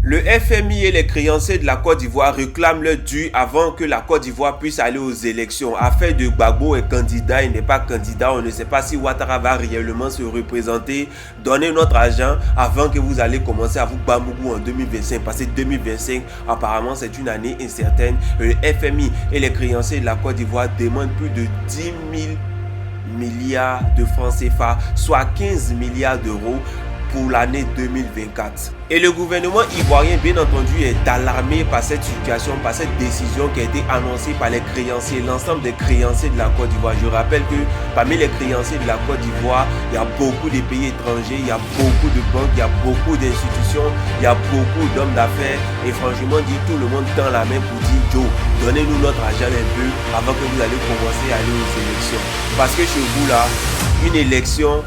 Le FMI et les créanciers de la Côte d'Ivoire réclament leur dû avant que la Côte d'Ivoire puisse aller aux élections. Affaire de Gbagbo est candidat, il n'est pas candidat. On ne sait pas si Ouattara va réellement se représenter. Donnez notre argent avant que vous allez commencer à vous bambougou en 2025. Parce que 2025, apparemment, c'est une année incertaine. Le FMI et les créanciers de la Côte d'Ivoire demandent plus de 10 000 milliards de francs CFA, soit 15 milliards d'euros pour l'année 2024. Et le gouvernement ivoirien, bien entendu, est alarmé par cette situation, par cette décision qui a été annoncée par les créanciers, l'ensemble des créanciers de la Côte d'Ivoire. Je rappelle que parmi les créanciers de la Côte d'Ivoire, il y a beaucoup de pays étrangers, il y a beaucoup de banques, il y a beaucoup d'institutions, il y a beaucoup d'hommes d'affaires. Et franchement, tout le monde tend la main pour dire Joe, donnez-nous notre argent un peu avant que vous allez commencer à aller aux élections. Parce que chez vous là, une élection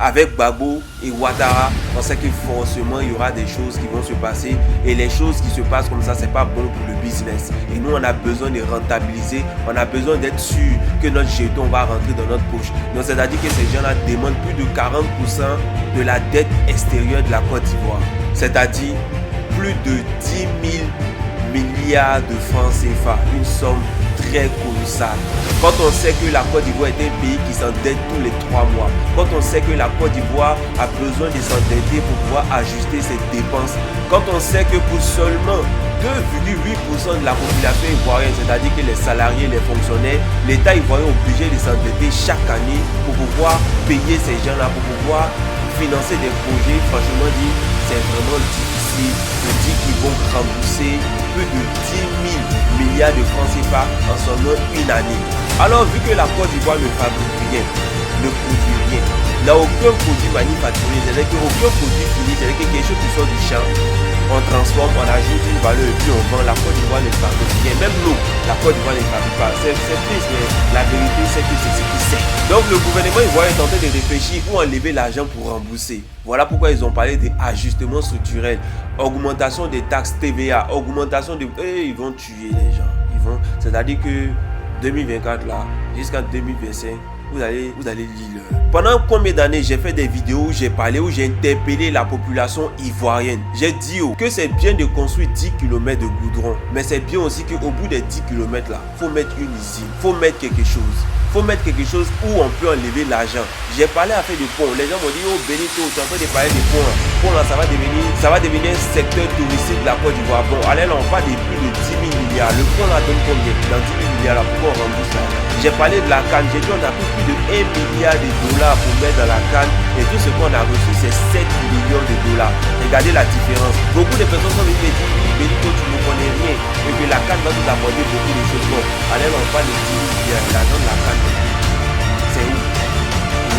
avec Gbagbo et Ouattara, on sait que forcément il y aura des choses qui vont se passer et les choses qui se passent comme ça, c'est pas bon pour le business. Et nous, on a besoin de rentabiliser, on a besoin d'être sûr que notre jeton va rentrer dans notre poche. Donc c'est-à-dire que ces gens-là demandent plus de 40% de la dette extérieure de la Côte d'Ivoire. C'est-à-dire plus de 10 000 milliards de francs CFA, une somme très colossale. Quand on sait que la Côte d'Ivoire est un pays qui s'endette tous les 3 mois, quand on sait que la Côte d'Ivoire a besoin de s'endetter pour pouvoir ajuster ses dépenses, quand on sait que pour seulement 2,8% de la population ivoirienne, c'est-à-dire que les salariés, les fonctionnaires, l'État ivoirien est obligé de s'endetter chaque année pour pouvoir payer ces gens-là, pour pouvoir financer des projets, franchement dit, c'est vraiment difficile de dire qu'ils vont rembourser plus de 10 000 milliards de francs CFA en seulement une année. Alors vu que la Côte d'Ivoire ne fabrique rien, ne produit rien, n'a aucun produit manufacturé, c'est-à-dire qu'aucun produit fini, c'est-à-dire que quelque chose qui sort du champ, on transforme, on ajoute une valeur et puis on vend. La Côte d'Ivoire ne fabrique rien, même l'eau, la Côte d'Ivoire ne fabrique pas. C'est triste, mais la vérité c'est que c'est ce qui sait. Donc le gouvernement ivoirien est en train de réfléchir où enlever l'argent pour rembourser. Voilà pourquoi ils ont parlé d'ajustement structurel, augmentation des taxes TVA, augmentation de... ils vont tuer les gens. C'est-à-dire que 2024 là, jusqu'en 2025, vous allez lire. Pendant combien d'années j'ai fait des vidéos où j'ai parlé, où j'ai interpellé la population ivoirienne. J'ai dit que c'est bien de construire 10 km de goudron, mais c'est bien aussi qu'au bout des 10 km là, il faut mettre une usine, il faut mettre quelque chose. Il faut mettre quelque chose où on peut enlever l'argent. J'ai parlé à faire des ponts. Les gens m'ont dit, oh Benito, tu es en train de parler des ponts. Pont là, ça va devenir un secteur touristique de la Côte d'Ivoire. Bon, allez là, on parle de plus de 10 000 milliards. Le pont là donne combien? Dans 10 000 milliards là, pourquoi on rembourse ça? J'ai parlé de la canne. J'ai dit, on a plus de 1 milliard de dollars pour mettre dans la canne. Et tout ce qu'on a reçu, c'est 7 millions de dollars. Regardez la différence. Beaucoup de personnes sont venues me dire, oui, Benito, tu ne connais rien. Et que la canne va nous apporter beaucoup de choses. Bon, allez là, on parle de 10 000 milliards. L'argent de la canne, c'est où?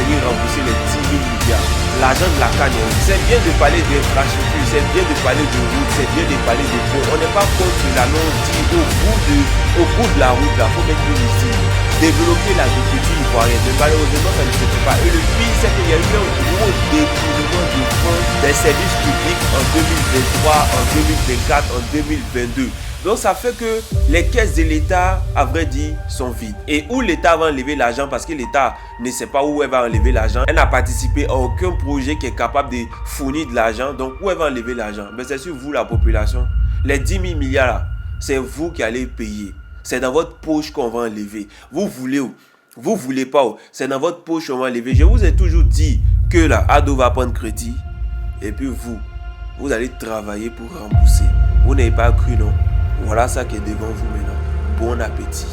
Venir rembourser les 10 000 milliards. L'argent de la canne, c'est bien de parler d'infrastructure, c'est bien de parler de route, c'est bien de parler de ponts. On n'est pas contre la longue dit au bout de la route, il faut mettre une usine. Développer l'agriculture ivoirienne. Mais malheureusement, ça ne se fait pas. Et le pire, c'est qu'il y a eu un gros détournement de fonds des services publics en 2023, en 2024, en 2022. Donc ça fait que les caisses de l'État, à vrai dire, sont vides. Et où l'État va enlever l'argent, parce que l'État ne sait pas où elle va enlever l'argent. Elle n'a participé à aucun projet qui est capable de fournir de l'argent. Donc où elle va enlever l'argent? Mais c'est sur vous, la population. Les 10 000 milliards là, c'est vous qui allez payer. C'est dans votre poche qu'on va enlever. Vous voulez où? Vous voulez pas où? C'est dans votre poche qu'on va enlever. Je vous ai toujours dit que la Ado va prendre crédit. Et puis vous allez travailler pour rembourser. Vous n'avez pas cru, non? Voilà ça qui est devant vous maintenant. Bon appétit.